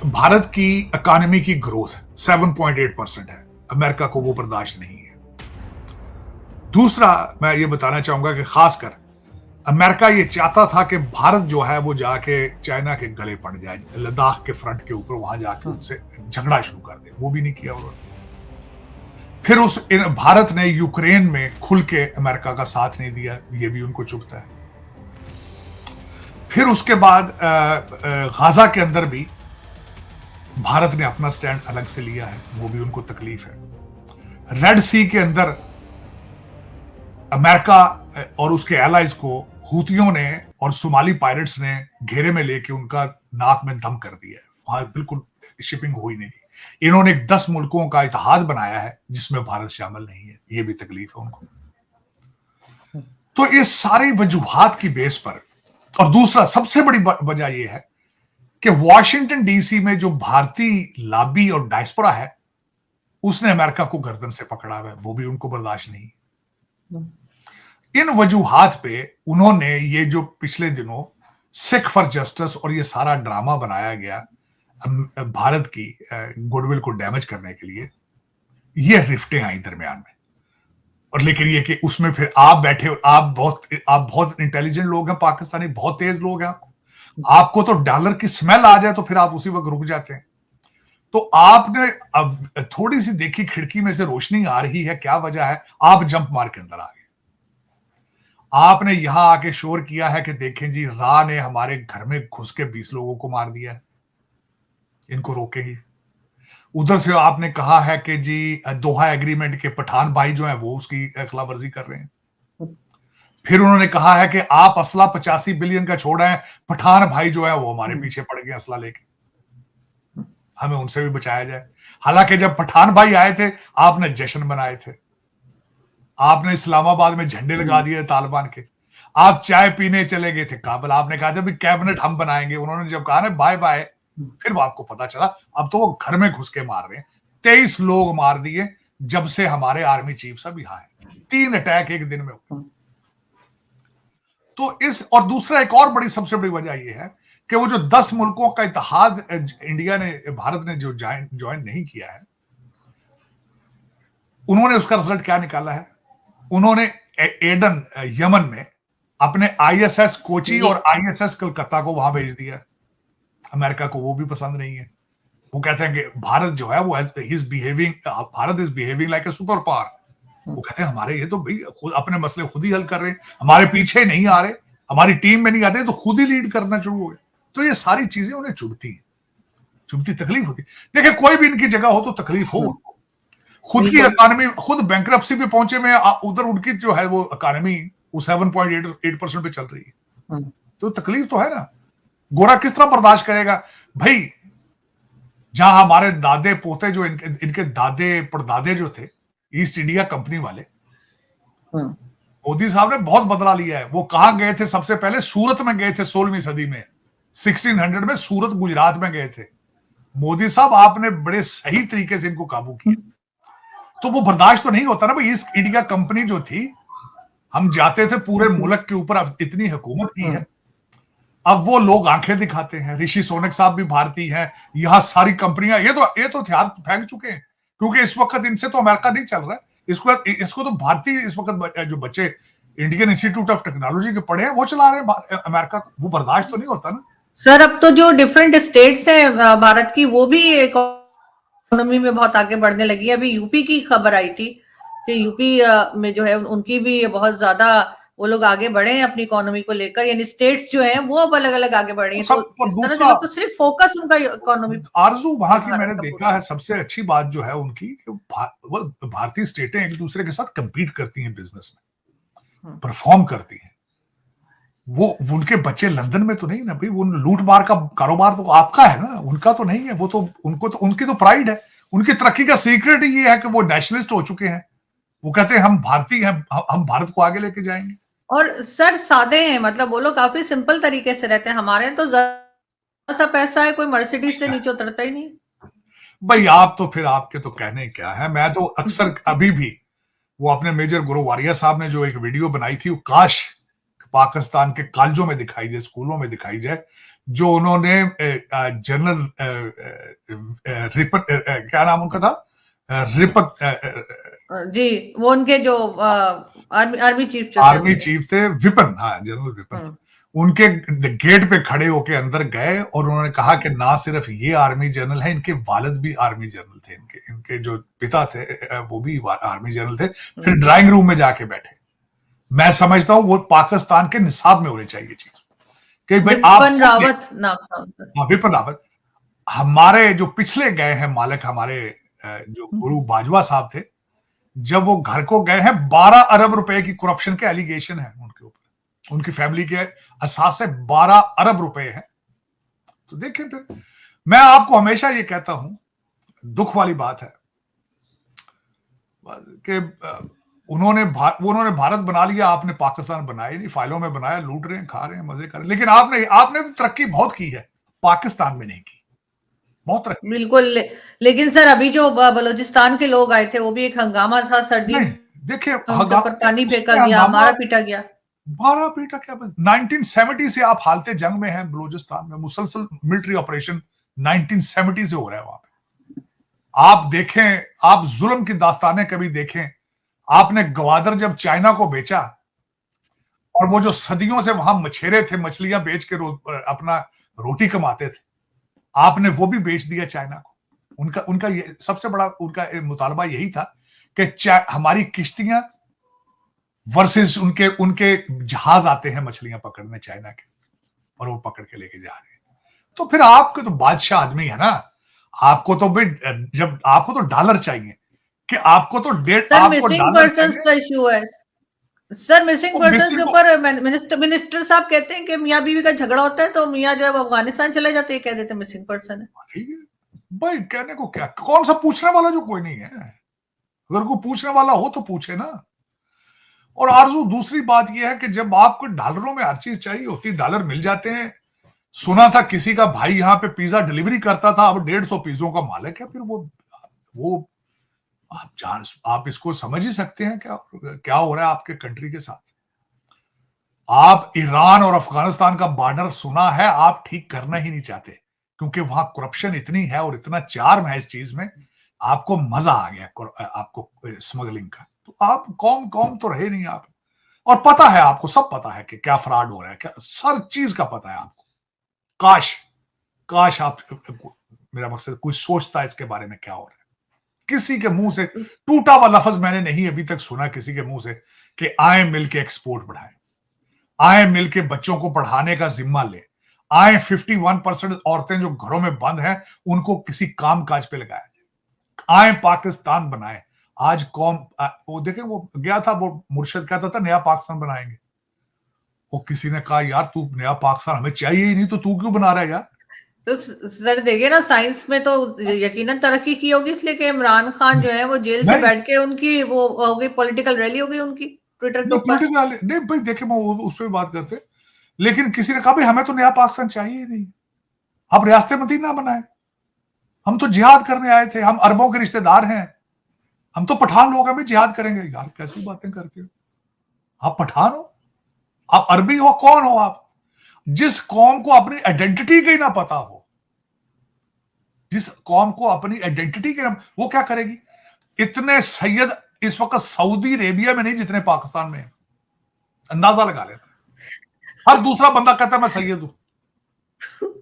भारत की इकोनॉमी की ग्रोथ 7.8% है, अमेरिका को वो बर्दाश्त नहीं है। दूसरा मैं ये बताना चाहूंगा कि खासकर अमेरिका ये चाहता था कि भारत जो है वो जाके चाइना के गले पड़ जाए, लद्दाख के फ्रंट के ऊपर वहां जाके उनसे झगड़ा शुरू कर दे, वो भी नहीं किया उन्होंने। फिर भारत ने यूक्रेन में खुल के अमेरिका का साथ नहीं दिया, ये भी उनको चुभता है। फिर उसके बाद गाजा के अंदर भी भारत ने अपना स्टैंड अलग से लिया है, वो भी उनको तकलीफ है। रेड सी के अंदर अमेरिका और उसके एलाइज को हूतियों ने और सोमाली पायरेट्स ने घेरे में लेके उनका नाक में दम कर दिया है, वहां बिल्कुल शिपिंग हो ही नहीं। इन्होंने 10 मुल्कों का इत्तेहाद बनाया है जिसमें भारत शामिल नहीं है, ये भी तकलीफ है उनको। तो इस सारी वजूहात की बेस पर, और दूसरा सबसे बड़ी वजह यह है कि वॉशिंगटन डीसी में जो भारतीय लॉबी और डायस्पोरा है उसने अमेरिका को गर्दन से पकड़ा है, वो भी उनको बर्दाश्त नहीं। इन वजूहात पे उन्होंने ये जो पिछले दिनों सिख फॉर जस्टिस और ये सारा ड्रामा बनाया गया भारत की गुडविल को डैमेज करने के लिए, ये रिफ्टें आई दरमियान में। और लेकिन ये कि उसमें फिर आप बैठे, आप बहुत इंटेलिजेंट लोग हैं, पाकिस्तानी बहुत तेज लोग हैं, आपको तो डॉलर की स्मेल आ जाए तो फिर आप उसी वक्त रुक जाते हैं। तो आपने अब थोड़ी सी देखी खिड़की में से रोशनी आ रही है, क्या वजह है, आप जंप मार के अंदर आ गए। आपने यहां आके शोर किया है कि देखें जी, रा ने हमारे घर में घुस के 20 लोगों को मार दिया है, इनको रोकेंगे। उधर से आपने कहा है कि जी दोहा एग्रीमेंट के पठान भाई जो है वो उसकी खिलाफवर्जी कर रहे हैं। फिर उन्होंने कहा है कि आप असला 85 बिलियन का छोड़ा है, पठान भाई जो है वो हमारे पीछे पड़ गए असला लेके, हमें उनसे भी बचाया जाए। हालांकि जब पठान भाई आए थे आपने जश्न मनाए थे, आपने इस्लामाबाद में झंडे लगा दिए तालिबान के, आप चाय पीने चले गए थे काबुल, आपने कहा था भी कैबिनेट हम बनाएंगे, उन्होंने जब कहा ना बाय बाय, फिर आपको पता चला अब तो वो घर में घुस के मार रहे हैं। 23 लोग मार दिए जब से हमारे आर्मी चीफ साहब यहाँ है, 3 अटैक एक दिन में हुए। तो और दूसरा एक और बड़ी सबसे बड़ी वजह यह है कि वो जो 10 मुल्कों का इत्तेहाद इंडिया ने, भारत ने जो ज्वाइन नहीं किया है, उन्होंने उसका रिजल्ट क्या निकाला है, उन्होंने एडन यमन में अपने आईएसएस कोची और आईएसएस कलकत्ता को वहां भेज दिया। अमेरिका को वो भी पसंद नहीं है, वो कहते हैं कि भारत जो है वो Bharat is behaving like a super power. वो कहते हैं हमारे ये तो भाई खुद अपने मसले खुद ही हल कर रहे हैं, हमारे पीछे नहीं आ रहे, हमारी टीम में नहीं आते, तो खुद ही लीड करना शुरू हो गए। तो ये सारी चीजें उन्हें चुभती तकलीफ होती। देखिए कोई भी इनकी जगह हो तो तकलीफ हो, खुद की इकोनॉमी, खुद बैंकरप्सी पे पहुंचे में, उधर उनकी जो है वो इकोनॉमी वो 7.8% पे चल रही है, तो तकलीफ तो है ना। गोरा किस तरह बर्दाश्त करेगा भाई, जहां हमारे दादे पोते जो इनके दादे परदादे जो थे ईस्ट इंडिया कंपनी वाले, मोदी साहब ने बहुत बदला लिया है। वो कहां गए थे सबसे पहले, सूरत में गए थे 16वीं सदी में, 1600 में सूरत गुजरात में गए थे। मोदी साहब आपने बड़े सही तरीके से इनको काबू किया। तो वो बर्दाश्त तो नहीं होता ना भाई, ईस्ट इंडिया कंपनी जो थी, हम जाते थे पूरे मुल्क के ऊपर, अब इतनी हुकूमत की है, अब वो लोग आंखें दिखाते हैं। ऋषि सोनक साहब भी भारतीय हैं, यहां सारी कंपनियां, ये तो हथियार फेंक चुके हैं, क्योंकि इस वक्त इनसे तो अमेरिका नहीं चल रहा है, इसको तो भारतीय इस वक्त जो बच्चे इंडियन इंस्टीट्यूट ऑफ टेक्नोलॉजी के पढ़े हैं वो चला रहे हैं अमेरिका को, वो बर्दाश्त तो नहीं होता ना सर। अब तो जो डिफरेंट स्टेट्स हैं भारत की, वो भी इकोनॉमी में बहुत आगे बढ़ने लगी है। अभी यूपी की खबर आई थी कि यूपी में जो है उनकी भी बहुत ज्यादा वो लोग आगे बढ़े हैं अपनी इकोनॉमी को लेकर, यानी स्टेट्स जो हैं वो अब अलग अलग आगे बढ़े हैं। तो इस तरह से तो सिर्फ फोकस उनका इकोनॉमी। आरजू वहां की मैंने देखा है, सबसे अच्छी बात जो है उनकी, भारतीय स्टेटें एक दूसरे के साथ कंपीट करती हैं, बिजनेस में परफॉर्म करती हैं। वो उनके बच्चे लंदन में तो नहीं ना भाई, वो लूट मार का कारोबार तो आपका है ना, उनका तो नहीं है। वो तो उनकी तो प्राइड है, उनकी तरक्की का सीक्रेट ही ये है कि वो नेशनलिस्ट हो चुके हैं। वो कहते हैं हम भारतीय हैं, हम भारत को आगे लेके जाएंगे। और सर सादे हैं, मतलब वो लोग काफी सिंपल तरीके से रहते हैं। हमारे तो ज्यादा सा पैसा है, कोई मर्सिडीज से नीचे उतरता ही नहीं भाई। आप तो फिर आपके तो कहने क्या है। मैं तो अक्सर अभी भी वो अपने मेजर गुरु वारिया साहब ने जो एक वीडियो बनाई थी, वो काश पाकिस्तान के कॉलेजों में दिखाई जाए, स्कूलों में दिखाई जाए। जो उन्होंने जनरल रिपन क्या नाम उनका था, रिपक जी, वो उनके जो आर्मी चीफ जो थे आर्मी उनके। चीफ थे, विपिन, हाँ जनरल विपिन, हम्म, उनके गेट पे खड़े होके अंदर गए और उन्होंने कहा कि ना सिर्फ ये आर्मी जनरल है, इनके वालिद भी आर्मी जनरल थे, इनके जो पिता थे वो भी आर्मी जनरल थे। फिर ड्राइंग रूम में जाके बैठे। मैं समझता हूं वो पाकिस्तान के निसाब में होनी चाहिए चीज कि भाई आप विपिन रावत नाम था उनका। विपिन रावत। हमारे जो पिछले गए हैं मालिक, हमारे जो गुरु बाजवा साहब थे, जब वो घर को गए हैं 12 अरब रुपए की करप्शन के एलिगेशन है उनके ऊपर, उनकी फैमिली के असास से 12 अरब रुपए हैं। तो देखिए, फिर मैं आपको हमेशा ये कहता हूं, दुख वाली बात है कि उन्होंने भारत बना लिया, आपने पाकिस्तान बनाया नहीं, फाइलों में बनाया, लूट रहे हैं, खा रहे हैं, मजे कर रहे हैं। लेकिन आपने तरक्की बहुत की है, पाकिस्तान में नहीं की, बहुत तरक्की। बिल्कुल, लेकिन सर अभी जो बलूचिस्तान के लोग आए थे वो भी एक हंगामा था, सर्दी नहीं देखिए, उनके ऊपर पानी फेंका गया, मारा पीटा गया। 12 पीटा क्या, 1970 से आप हालते जंग में हैं बलूचिस्तान में, मुसलसल मिलिट्री ऑपरेशन 1970 से हो रहा है वहां पे। आप देखें, आप जुल्म की दास्तानें कभी देखें। आपने ग्वादर जब चाइना को बेचा और वो जो सदियों से वहां मछेरे थे, मछलियां बेच के रोज अपना रोटी कमाते थे, आपने वो भी बेच दिया चाइना को। उनका ये सबसे बड़ा उनका मुतालबा यही था कि हमारी किश्तियां वर्सेस उनके जहाज आते हैं मछलियां पकड़ने चाइना के, और वो पकड़ के लेके जा रहे हैं। तो फिर आपके तो बादशाह आदमी है ना, आपको तो भी जब आपको तो डॉलर चाहिए कि आपको तो आपको डॉलर चाहिए। का इशू है सर, मिसिंग पर्सन के ऊपर मिनिस्टर साहब कहते हैं कि मियाँ बीवी का झगड़ा होता है तो मियाँ जब अफगानिस्तान चले जाते हैं कह देते हैं मिसिंग पर्सन है। ठीक है भाई, कहने को क्या, कौन सा पूछने वाला जो कोई नहीं है। अगर कोई पूछने वाला हो तो पूछे ना। और आरजू दूसरी बात यह है कि जब आपको डॉलरों में हर चीज चाहिए होती, डॉलर मिल जाते हैं। सुना था किसी का भाई यहाँ पे पिज्जा डिलीवरी करता था, अब 150 पिज्जों का मालिक है। फिर वो आप इसको समझ ही सकते हैं क्या हो रहा है आपके कंट्री के साथ। आप ईरान और अफगानिस्तान का बॉर्डर सुना है, आप ठीक करना ही नहीं चाहते क्योंकि वहां करप्शन इतनी है और इतना चार्म है इस चीज में, आपको मजा आ गया आपको स्मगलिंग का। तो आप कौम तो रहे नहीं आप, और पता है आपको, सब पता है कि क्या फ्रॉड हो रहा है, क्या सर चीज का पता है आपको। काश आप, मेरा मकसद कोई सोचता है इसके बारे में क्या हो रहा है। किसी के मुंह से टूटा हुआ लफ्ज मैंने नहीं अभी तक सुना किसी के मुंह से कि आए मिलके एक्सपोर्ट बढ़ाएं, आए मिलके बच्चों को पढ़ाने का जिम्मा ले, आए 51% औरतें जो घरों में बंद हैं उनको किसी काम काज पे लगाया जाए, आए पाकिस्तान बनाए। आज कौम वो देखे, वो गया था, वो मुर्शिद कहता था नया पाकिस्तान बनाएंगे। वो किसी ने कहा यार तू नया पाकिस्तान हमें चाहिए ही नहीं तो तू क्यों बना रहा है यार। तो सर देखिए ना, साइंस में तो यकीनन तरक्की की होगी, इसलिए कि इमरान खान जो है वो जेल से बैठ के उनकी वो हो गई, पॉलिटिकल रैली हो गई उनकी ट्विटर के ऊपर। नहीं भाई देखे, मैं उस पर बात करते, लेकिन किसी ने कहा भाई हमें तो नया पाकिस्तान चाहिए ही नहीं, अब रियासत मदीना बनाए, हम तो जिहाद करने आए थे, हम अरबों के रिश्तेदार हैं, हम तो पठान लोग, हमें जिहाद करेंगे। यार कैसी बातें करते हो, आप पठान हो, आप अरबी हो, कौन हो आप। जिस कौम को अपनी आइडेंटिटी का ही ना पता हो, जिस कौम को अपनी आइडेंटिटी के, वो क्या करेगी। इतने सैयद इस वक्त सऊदी अरेबिया में नहीं जितने पाकिस्तान में है, अंदाजा लगा लेना। हर दूसरा बंदा कहता है मैं सैयद हूं।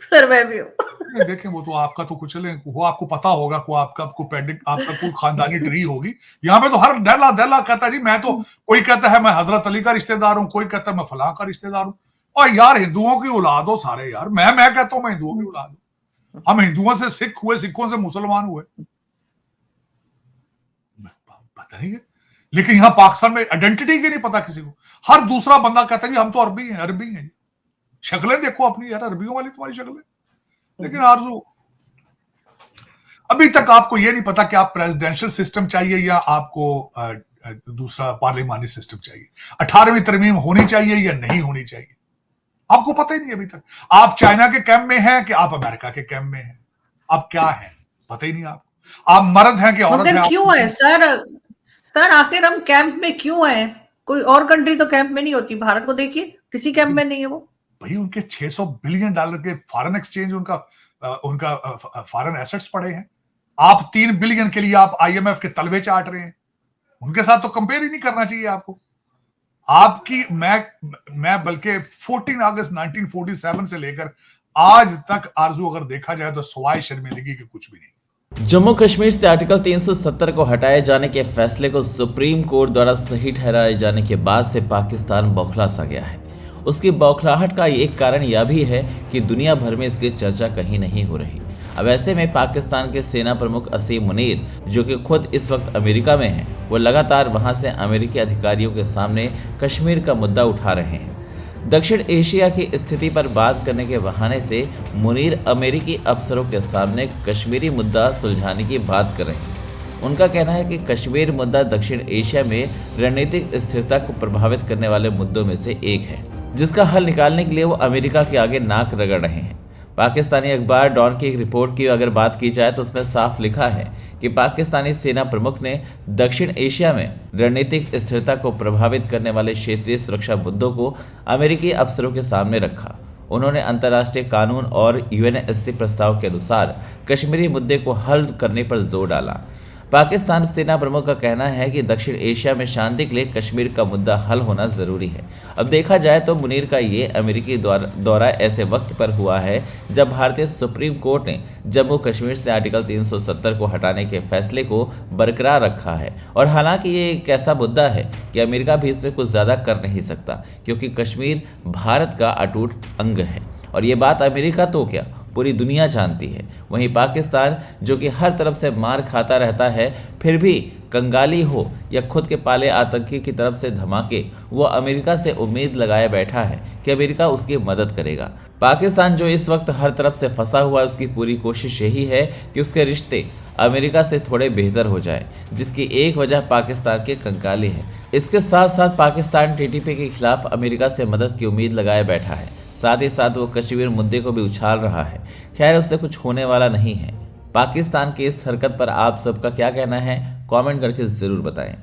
सर मैं भी हूं। देखें वो तो आपका तो कुछ वो आपको पता होगा, आपका कोई खानदानी ट्री होगी। यहाँ पे तो हर दहला कहता है जी मैं तो, कोई कहता है मैं हजरत अली का रिश्तेदार हूं, कोई कहता है मैं फलां का रिश्तेदार हूं। और यार हिंदुओं की औलाद हो सारे यार, मैं कहता हूं मैं हिंदुओं की औलाद हूं। हम हिंदुओं से सिख हुए, सिखों से मुसलमान हुए, पता नहीं है। लेकिन यहाँ पाकिस्तान में आइडेंटिटी की नहीं पता किसी को। हर दूसरा बंदा कहता है जी हम तो अरबी हैं। शक्लें देखो अपनी यार, अरबियों वाली तुम्हारी शक्लें। लेकिन आरजू, अभी तक आपको यह नहीं पता कि आप प्रेसिडेंशियल सिस्टम चाहिए या आपको दूसरा पार्लिमानी सिस्टम चाहिए, 18वीं तरमीम होनी चाहिए या नहीं होनी चाहिए, आपको पता ही नहीं अभी तक। आप चाइना के कैंप में हैं कि आप अमेरिका के कैंप में हैं, आप क्या हैं पता ही नहीं आपको। आप मर्द हैं कि औरत हैं। क्यों है सर आखिर हम कैंप में क्यों हैं? कोई और कंट्री तो कैंप में नहीं होती, भारत को देखिए किसी कैंप में नहीं है वो। भाई उनके $600 बिलियन के फॉरेन एक्सचेंज, उनका फॉरेन एसेट्स पड़े हैं। आप 3 बिलियन के लिए आप IMF के तलवे चाट रहे हैं। उनके साथ तो कंपेयर ही नहीं करना चाहिए आपको। आपकी मैं बल्कि 14 अगस्त 1947 से लेकर आज तक आरजू अगर देखा जाए तो सवाए शर्मिंदगी के कुछ भी नहीं। जम्मू कश्मीर से आर्टिकल 370 को हटाए जाने के फैसले को सुप्रीम कोर्ट द्वारा सही ठहराए जाने के बाद से पाकिस्तान बौखला सा गया है। उसकी बौखलाहट का एक कारण यह भी है कि दुनिया भर में इसकी चर्चा कहीं नहीं हो रही। अब ऐसे में पाकिस्तान के सेना प्रमुख असीम मुनीर, जो कि खुद इस वक्त अमेरिका में हैं, वो लगातार वहां से अमेरिकी अधिकारियों के सामने कश्मीर का मुद्दा उठा रहे हैं। दक्षिण एशिया की स्थिति पर बात करने के बहाने से मुनीर अमेरिकी अफसरों के सामने कश्मीरी मुद्दा सुलझाने की बात कर रहे हैं। उनका कहना है कि कश्मीर मुद्दा दक्षिण एशिया में रणनीतिक स्थिरता को प्रभावित करने वाले मुद्दों में से एक है, जिसका हल निकालने के लिए वो अमेरिका के आगे नाक रगड़ रहे हैं। पाकिस्तानी अखबार डॉन की एक रिपोर्ट की अगर बात की जाए तो उसमें साफ लिखा है कि पाकिस्तानी सेना प्रमुख ने दक्षिण एशिया में रणनीतिक स्थिरता को प्रभावित करने वाले क्षेत्रीय सुरक्षा मुद्दों को अमेरिकी अफसरों के सामने रखा। उन्होंने अंतर्राष्ट्रीय कानून और UNSC प्रस्ताव के अनुसार कश्मीरी मुद्दे को हल करने पर जोर डाला। पाकिस्तान सेना प्रमुख का कहना है कि दक्षिण एशिया में शांति के लिए कश्मीर का मुद्दा हल होना जरूरी है। अब देखा जाए तो मुनीर का ये अमेरिकी दौरा ऐसे वक्त पर हुआ है जब भारतीय सुप्रीम कोर्ट ने जम्मू कश्मीर से आर्टिकल 370 को हटाने के फैसले को बरकरार रखा है। और हालांकि ये एक ऐसा मुद्दा है कि अमेरिका भी इसमें कुछ ज़्यादा कर नहीं सकता, क्योंकि कश्मीर भारत का अटूट अंग है और ये बात अमेरिका तो क्या पूरी दुनिया जानती है। वहीं पाकिस्तान, जो कि हर तरफ से मार खाता रहता है, फिर भी कंगाली हो या खुद के पाले आतंकी की तरफ से धमाके, वो अमेरिका से उम्मीद लगाए बैठा है कि अमेरिका उसकी मदद करेगा। पाकिस्तान जो इस वक्त हर तरफ से फंसा हुआ है, उसकी पूरी कोशिश यही है कि उसके रिश्ते अमेरिका से थोड़े बेहतर हो जाए, जिसकी एक वजह पाकिस्तान के कंगाली है। इसके साथ साथ पाकिस्तान TTP के खिलाफ अमेरिका से मदद की उम्मीद लगाए बैठा है। साथ ही साथ वो कश्मीर मुद्दे को भी उछाल रहा है। खैर, उससे कुछ होने वाला नहीं है। पाकिस्तान की इस हरकत पर आप सबका क्या कहना है, कमेंट करके ज़रूर बताएं।